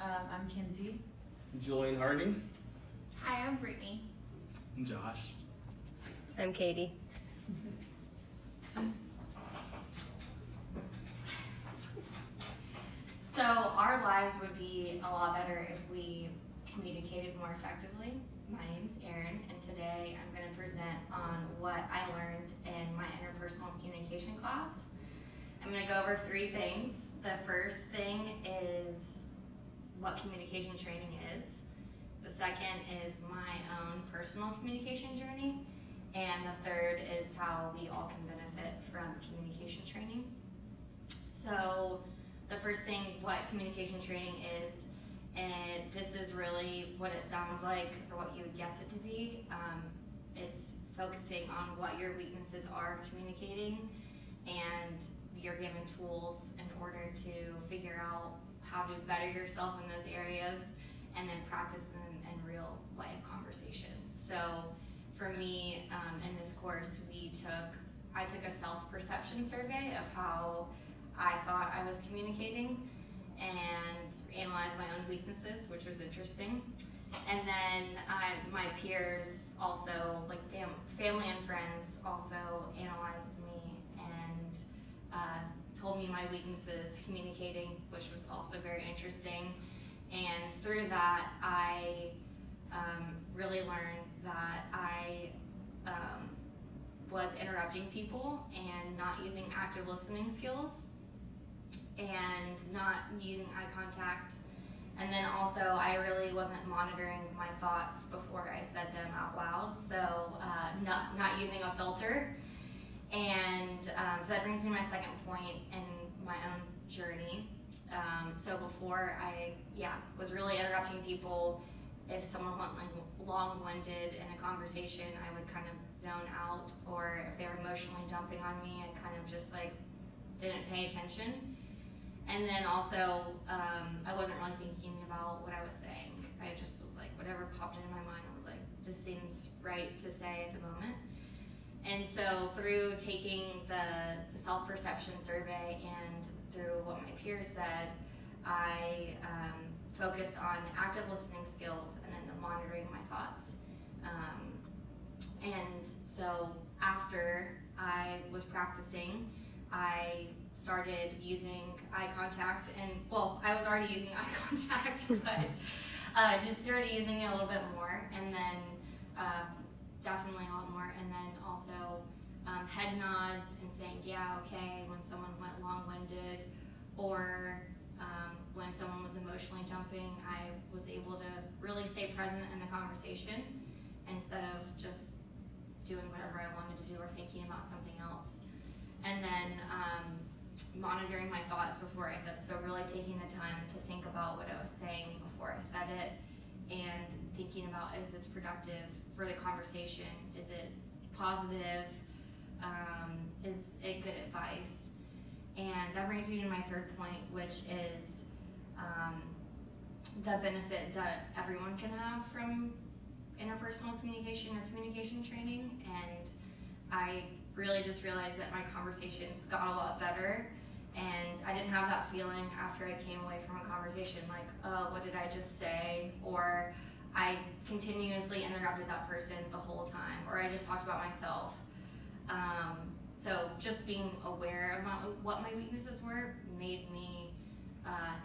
I'm Kinsey. Julian Harding. Hi, I'm Brittany. I'm Josh. I'm Katie. So our lives would be a lot better if we communicated more effectively. My name's Erin, and today I'm going to present on what I learned in my interpersonal communication class. I'm going to go over 3 things. The first thing is what communication training is. The second is my own personal communication journey. And the third is how we all can benefit from communication training. So the first thing, what communication training is, and this is really what it sounds like or what you would guess it to be. It's focusing on what your weaknesses are communicating, and you're given tools in order to figure out how to better yourself in those areas and then practice them in real life conversations. So for me, in this course, I took a self-perception survey of how I thought I was communicating and analyzed my own weaknesses, which was interesting. And then my peers also, like family and friends, also analyzed me and told me my weaknesses communicating, which was also very interesting. And through that, I really learned that I was interrupting people and not using active listening skills and not using eye contact. And then also I really wasn't monitoring my thoughts before I said them out loud, so not using a filter. And so that brings me to my second point in my own journey. So before I was really interrupting people. If someone went like long-winded in a conversation, I would kind of zone out, or if they were emotionally jumping on me, I kind of just like didn't pay attention. And then also, I wasn't really thinking about what I was saying. I just was like, whatever popped into my mind, I was like, this seems right to say at the moment. And so through taking the self-perception survey and through what my peers said, I focused on active listening skills and then the monitoring my thoughts. And so after I was practicing, I started using eye contact, and well, I was already using eye contact, but just started using it a little bit more, and then definitely a lot more, and then also head nods and saying, yeah, okay, when someone went long-winded, or when someone was emotionally jumping, I was able to really stay present in the conversation instead of just doing whatever I wanted to do or thinking about something else. And then monitoring my thoughts before I said, so really taking the time to think about what I was saying before I said it, and thinking about, is this productive for the conversation? Is it positive? Is it good advice? And that brings me to my third point, which is the benefit that everyone can have from interpersonal communication or communication training. And I really just realized that my conversations got a lot better, and I didn't have that feeling after I came away from a conversation like, oh, what did I just say? Or I continuously interrupted that person the whole time, or I just talked about myself. So just being aware of what my weaknesses were made me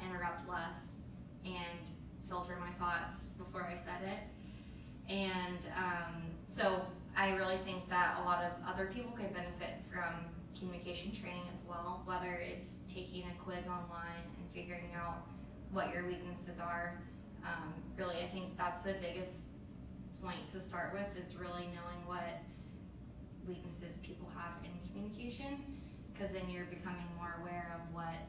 interrupt less and filter my thoughts before I said it. And so I really think that a lot of other people could benefit from communication training as well, whether it's taking a quiz online and figuring out what your weaknesses are. Really, I think that's the biggest point to start with, is really knowing what weaknesses people have in communication, because then you're becoming more aware of what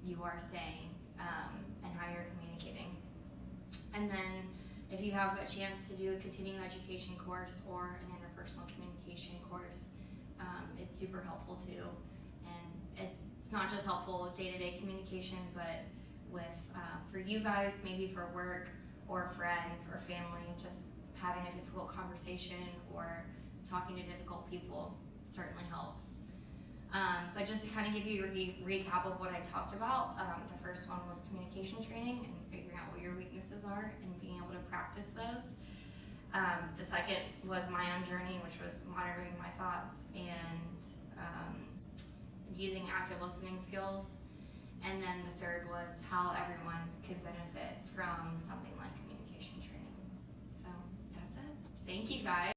you are saying and how you're communicating. And then if you have a chance to do a continuing education course or an interpersonal communication course, it's super helpful too. And it's not just helpful day-to-day communication, but with for you guys, maybe for work or friends or family, just having a difficult conversation or talking to difficult people certainly helps. But just to kind of give you a recap of what I talked about, the first one was communication training and figuring out what your weaknesses are and being able to practice those. The second was my own journey, which was monitoring my thoughts and using active listening skills. And then the third was how everyone could benefit from something like communication training. So that's it. Thank you guys.